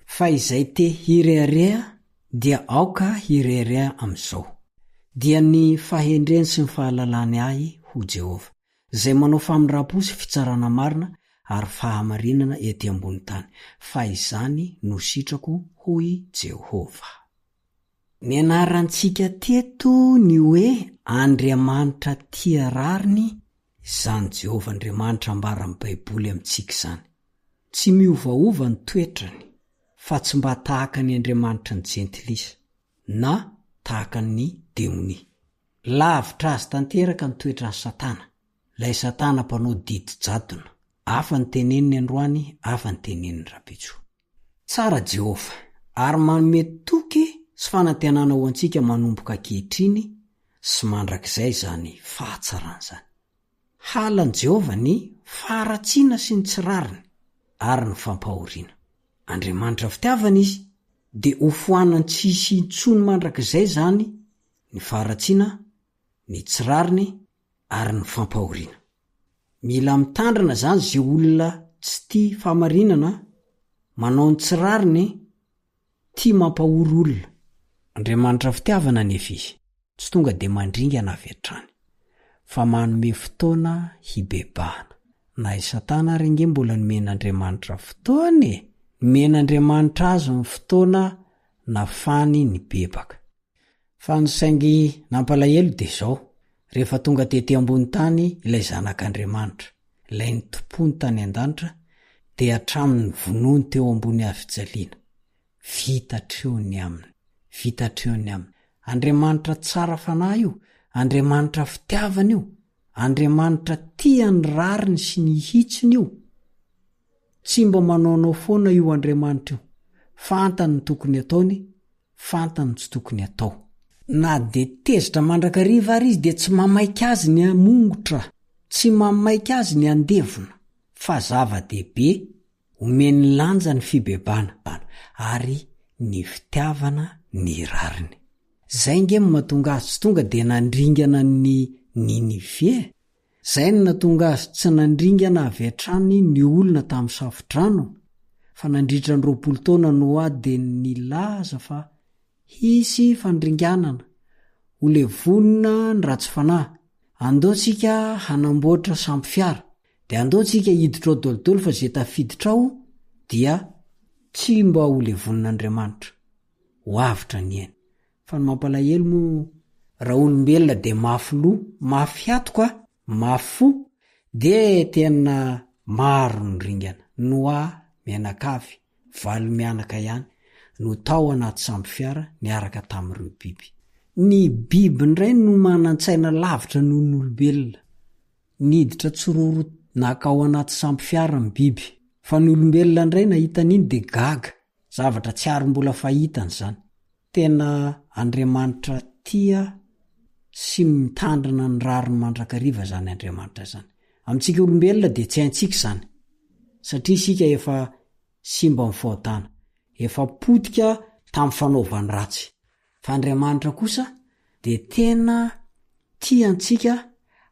fa izay te hirearea dia aoka hirearea amin'izao, dia ny fahendreny sy ny fahalalany ahy ho Jehova, izay manao famindrapo sy fitsarana marina ary fahamarinana ety ambony tany, fa izany no sitrako hoy Jehova. Ny anarantsika teto ny hoe Andriamanitra tia rariny, izany Jehova Andriamanitra ambara amin'ny baiboly amintsika izany. Tsy miovaova ny toetrany, fa tsy mba tahaka ny Andriamanitra ny jentilisa na tahaka ny demoni. Lavitra azy tanteraka ny toetrany Satana, ilay Satana mpanao didy jadona. Afa ny teneniny androany, afa ny teneniny rapitso. Tsara Jehova, ary manome toky sy fanantenana ho antsika manomboka ankehitriny sy mandrakizay izany fahatsarana izany. Halan Jehova ny faharatsiana sy ny tsirariny ary ny fampahoriana. Andriamanitra fitiavana izy, dia hofoanany tsisy intsony mandrakizay izany ny faharatsiana, ny tsirariny ary ny fampahoriana. Mila mitandrina zany zay olona tsy tia fahamarinana, manao ny tsirariny, tia mampahory olona. Andriamanitra fitiavana nefa izy tsy tonga dia mandringana avy hatrany, fa manome fotoana hibebahana. Na i Satana ary nge mbola nomen'Andriamanitra fotoana e, nomen'Andriamanitra azy ny fotoana nafany ny bebaka. Fa ny saingy nampalahelo dia izao: rehefa tonga tety ambony tany ilay zanak'Andriamanitra, ilay ny tompony tany an-danitra, dia hatraminy vonoany teo ambony afijaliana. Vita treony aminy. andriamanitra tsara fanahy io, andriamanitra fitiavana io, andriamanitra tiany rariny sy ny hitsiny io. Tsy mba manaonao foana io andriamanitra io, fantany ny tokony ataony, fantany tsy tokony atao. Na de tezitra mandrakariva ary izy de tsy mamaika azy ny amongotra, tsy mamaika azy ny andevona, fa zava-dehibe omeny lanja ny fibebana ary ny fitiavana ny rariny. Zay nge mahatonga azy tsy tonga de nandringana ny Ninive. Zay no natonga azy tsy nandringana avy hatrany ny olona tamin'ny safodrano, fa nandritra ny 20 taona no de nilaza fa hisy fandringanana ho levonina ny ratsy fanahy. Andaotsika hanamboatra sampy fiara, de andaotsika hiditra ao dolodolo fa zay tafiditra ao dia tsy mba ho levonina Andriamanitra. Ho avitra ny ainy. Fa ny mampalahelo moa raha olombelona de mafy loha, mafy atoka, mafo de tena maro ny ringana. Noa mianakavy, valo mianaka ihany no tao anaty sampy fiara niaraka tamin'ireo biby. Ny biby ndray no manan-tsaina lavitra noho ny olombelona. Niditra tsororo nakao anaty sampy fiara ny biby, fa ny olombelona ndray nahita an'iny de gaga, zavatra tsy ary mbola fahitany zany. Tena Andriamanitra tia sy mitandrina ny rariny mandrakariva zany Andriamanitra zany. Amintsika olombelona de tsy haintsika zany, satria sika efa simba mifahotana, efa potika tamin'ny fanaovany ratsy. Fa Andriamanitra kosa de tena tiantsika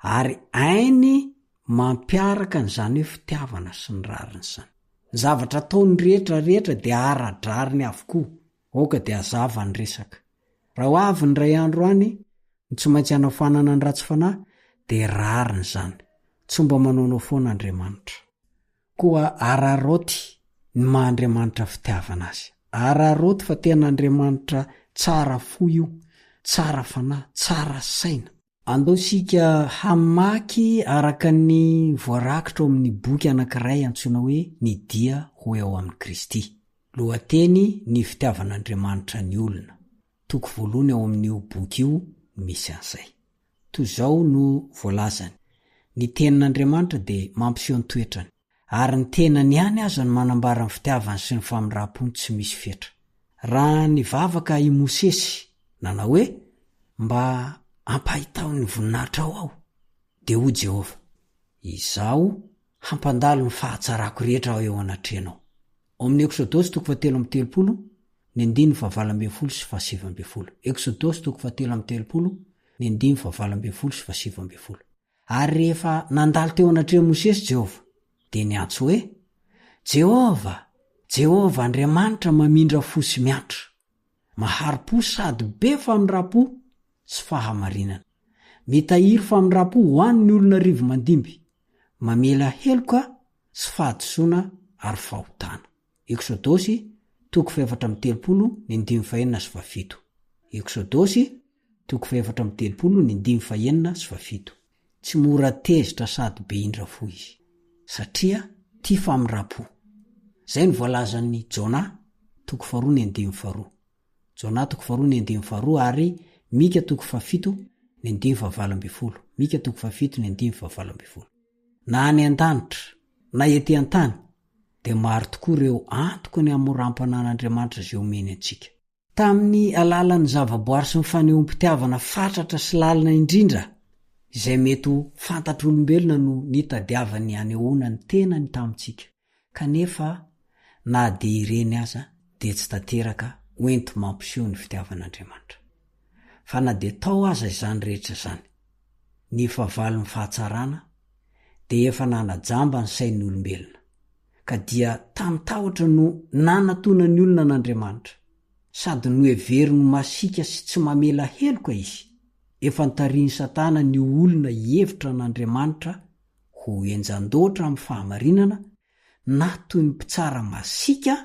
ary ainy mampiaraka n'izany hoe fitiavana sy ny rariny zany. Zavatra ataony rehetra de aradrariny avokoa, oka de azava ny resaka. Raha ho avy ny ray andro any ny tsy maintsy hanafanana ny ratsy fanahy de rariny zany, tsy mba manaonao foana Andriamanitra. Koa araroty ny maha-Andriamanitra fitiavana azy. Araroty fa tena Andriamanitra tsara fo io, tsara fanahy, tsara saina. Andao sika hamaky araka ny voarakitra ao amin'ny boky anankiray antsoina hoe ny dia ho eo amin'ny Kristy. Lohateny ny fitiavan'Andriamanitra ny olona. Toko voalohany ao amin'io boky io misy an'izay. Toy izao no voalazany. Ny tenin'Andriamanitra de mampiseho ny toetrany, ary ny tenany ihany aza no manambara ny fitiavany sy ny famindrampony tsy misy fetra. Raha nivavaka i Mosesy nanao hoe mba ampahitao ny voninahitra aho, de ho Jehova, izaho hampandalo ny fahatsarako rehetra ao eo anatrenao. Ao amin'ny Exodosy 7:30, ny 9:7 sy 7:7. Exodosy 7:30, ny 9:7 sy 7:7. Ary rehefa nandalo teo anatreha Mosesy Jehova, de niantso hoe: Jehova, Jehova Andriamanitra mamindra fo sy miatra, mahari-po sady be famindrapo sy fahamarinana, mitahiry famindrapo ho an'ny olona rivo mandimby, mamela heloka sy fahadisoana ary fahotana. Exodosy 7:30, ny 9:4 sy 7. Exodosy 7:30, ny 9:4 sy 7. Tsy mora tezitra sady be indra fo izy, satria tia famindrapo. Zay ny voalazan'ny Jona 2:2, ny 9:2. Jona 2:2, ny 9:2 ary Mika 7:7, ny 9:12. Mika 7:7, ny 9:12. Na any an-danitra na ety an-tany de maro tokoa ireo antoko ny amoram-panan'Andriamanitra zay omeny antsika. Tamin'ny alalan'ny zavaboary sy ny fanehoam-pitiavana fatratra sy lalina indrindra, izay mety ho fantatr'olombelona no nitadiavany anehoana ny tenany tamintsika. Kanefa na de ireny aza de tsy tanteraka hoento mampiseho ny fitiavan'Andriamanitra. Fa na de tao aza izany rehetra zany, ny fahavalon'ny fahatsarana de efa nanajamba ny sain'ny olombelona, ka dia tamitahotra no nanatona ny olona n'Andriamanitra, sady no hevery no masika sy tsy mamela heloka izy. Efa nitariany Satana ny olona hevitra n'Andriamanitra ho enjan-doatra amin'ny fahamarinana, na toy ny mpitsara masika,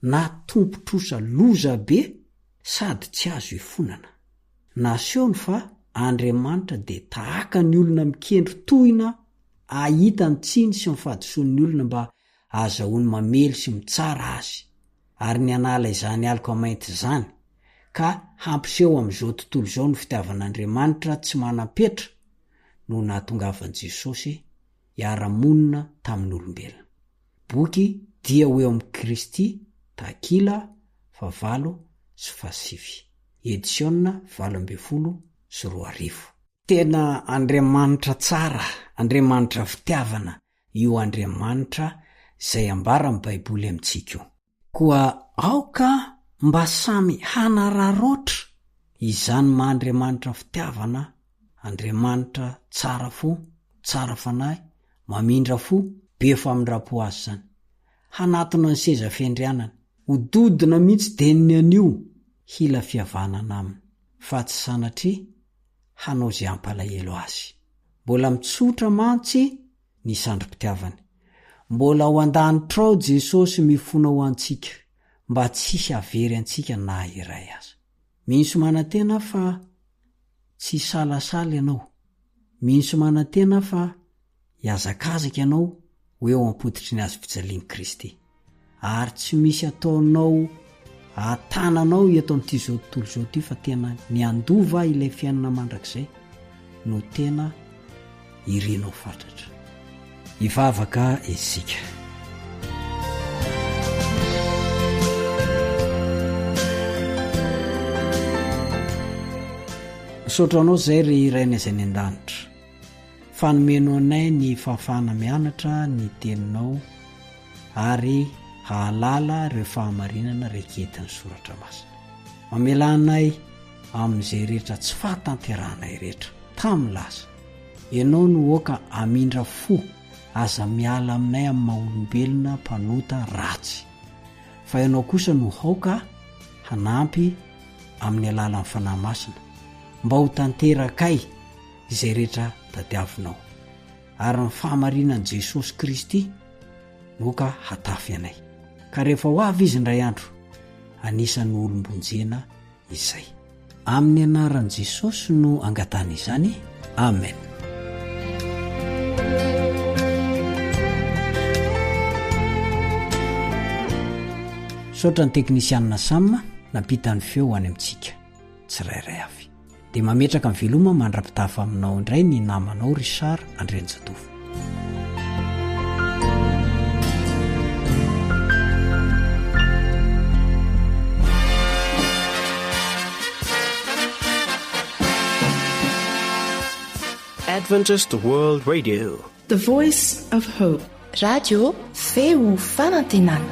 na tompotrosa loza be sady tsy azo ifonana. Nasehony fa Andriamanitra de tahaka ny olona mikendry tohina ahita ny tsiny sy mifadisoan'ny olona mba azahoany mamely sy mitsara azy, ary ny anala izany alika mainty zany ka hampiseho am'izao tontolo izao ny fitiavan'andriamanitra tsy manapetra no nahatongavan'i Jesosy hiara-monina tamin'olombelona. Boky dia ho eo amin'i Kristy takila 8:8 edisiona 20:12. Tena Andriamanitra tsara, Andriamanitra fitiavana, io Andriamanitra izay ambara amin'ny Baiboly amintsika io. Koa aoka mba samy hanararoatra, izany maha-Andriamanitra fitiavana, Andriamanitra tsara fo, tsara fanahy, mamindra fo, be famindrapo azy zany. Hanatona ny seza fiandrianana, hododina mihitsy deniny anio hila fiavanana aminy, fa tsy sanatria hanao zay ampalahelo azy. Mbola mitsotra mantsy ny sandrom-pitiavany. Mbola ho an-danitra ao Jesosy mifona ho antsika, mba tsisy avery antsika na iray aza. Mihinso manantena fa tsy salasala ianao. Mihinso manantena fa hiazakazaka ianao ho eo ampoditry ny azo fijalian'i Kristy. Ary tsy misy ataonao atananao eto amin'ity zao tontolo zao ty fa tena ny andova ilay fiainana mandrakizay no tena irenao fatratra. Ivavaka isika. Sotranao zay ry iraina izay ny an-danitra, fanomeno anay ny fahafahana mianatra ny teninao ary hahalala ireo fahamarinana reketin'ny soratra masina. Mamelanay amin'izay rehetra tsy fahatanterahanay rehetra tamin'ny lasa. Ianao no oka amindra fo aza miala aminay amin'ny maha-olombelona mpanota ratsy, fa ianao kosa no haoka hanampy amin'ny alalan'ny fanahy masina mba ho tanterakay izay rehetra tadiavinao, ary ny fahamarinan'i Jesosy Kristy noka hatafy anay. Ka rehefa ho avy izy indray andro, anisan'ny olombonjena izay. Amin'ny anaran'i Jesosy no angatana izany. Amen. Saotra ny teknisianina Sam nampitany feo any amintsika tsirairay avy. Dia mametraka ny veloma mandrapitafa aminao indray ny namanao Richard Andrenjatovo. Adventist World Radio, The Voice of Hope. Radio feo fanantenana.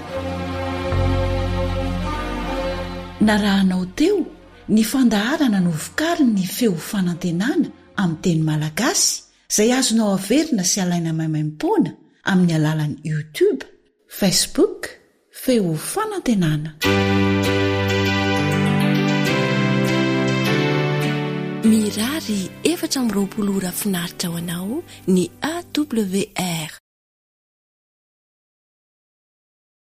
Narahanao teo ny fandaharana no vokary ny feo fanantenana amin'ny teny malagasy izay azonao averina sy alaina maimaim-poana amin'ny alalan'ny YouTube, Facebook, feo fanantenana. Mirary 420 ora finaritra ho anao ny AWR